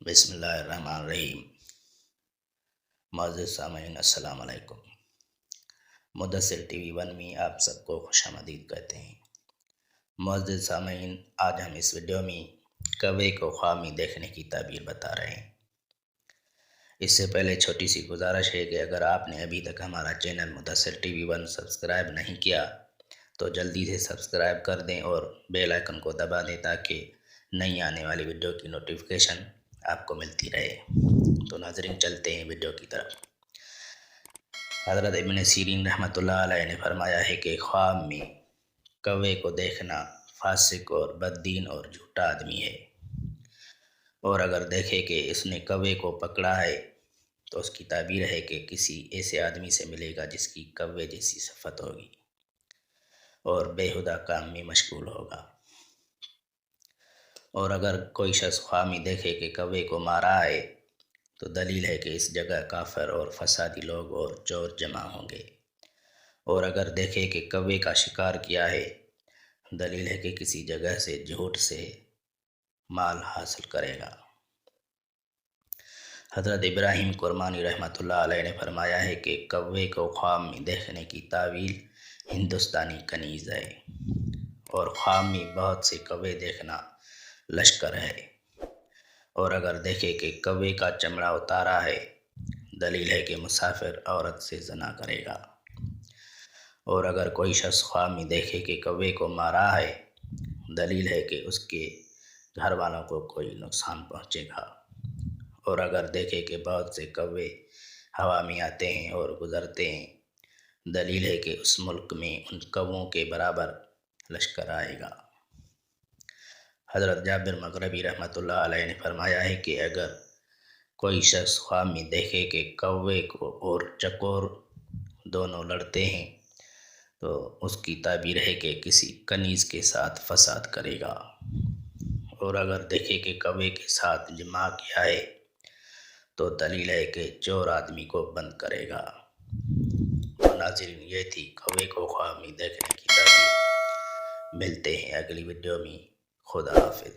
بسم اللہ الرحمن الرحیم۔ معزز سامعین السلام علیکم۔ مدثر ٹی وی 1 میں آپ سب کو خوش آمدید کہتے ہیں۔ معزز سامعین، آج ہم اس ویڈیو میں کوے کو خواب میں دیکھنے کی تعبیر بتا رہے ہیں۔ اس سے پہلے چھوٹی سی گزارش ہے کہ اگر آپ نے ابھی تک ہمارا channel Mudassar T V 1 subscribe نہیں کیا تو جلدی سے سبسکرائب کر دیں اور بیل آئیکن کو دبا دیں تاکہ نئی آنے والی ویڈیو کی نوٹیفیکیشن آپ کو ملتی رہے۔ تو ناظرین، چلتے ہیں ویڈیو کی طرف۔ حضرت ابن سیرین رحمۃ اللہ علیہ نے فرمایا ہے کہ خواب میں کوے کو دیکھنا فاسق اور بددین اور جھوٹا آدمی ہے، اور اگر دیکھے کہ اس نے کوے کو پکڑا ہے تو اس کی تعبیر ہے کہ کسی ایسے آدمی سے ملے گا جس کی کوے جیسی صفت ہوگی اور بےہودہ کام میں مشغول ہوگا۔ اور اگر کوئی شخص خواب میں دیکھے کہ کوے کو مارا ہے تو دلیل ہے کہ اس جگہ کافر اور فسادی لوگ اور چور جمع ہوں گے، اور اگر دیکھے کہ کوے کا شکار کیا ہے دلیل ہے کہ کسی جگہ سے جھوٹ سے مال حاصل کرے گا۔ حضرت ابراہیم کرمانی رحمۃ اللہ علیہ نے فرمایا ہے کہ کوے کو خواب میں دیکھنے کی تعویل ہندوستانی کنیز ہے، اور خواب میں بہت سے کوے دیکھنا لشکر ہے، اور اگر دیکھے کہ کوے کا چمڑا اتارا ہے دلیل ہے کہ مسافر عورت سے زنا کرے گا، اور اگر کوئی شخص خواب میں دیکھے کہ کوے کو مارا ہے دلیل ہے کہ اس کے گھر والوں کو کوئی نقصان پہنچے گا، اور اگر دیکھے کہ بہت سے کوے ہوا میں آتے ہیں اور گزرتے ہیں دلیل ہے کہ اس ملک میں ان کووں کے برابر لشکر آئے گا۔ حضرت جابر مغربی رحمۃ اللہ علیہ نے فرمایا ہے کہ اگر کوئی شخص خواب میں دیکھے کہ کوے کو اور چکور دونوں لڑتے ہیں تو اس کی تعبیر ہے کہ کسی کنیز کے ساتھ فساد کرے گا، اور اگر دیکھے کہ کوے کے ساتھ جمع کیا ہے تو دلیل ہے کہ چور آدمی کو بند کرے گا۔ تو ناظرین، یہ تھی کوے کو خواب میں دیکھنے کی تعبیر۔ ملتے ہیں اگلی ویڈیو میں۔ خدا حافظ۔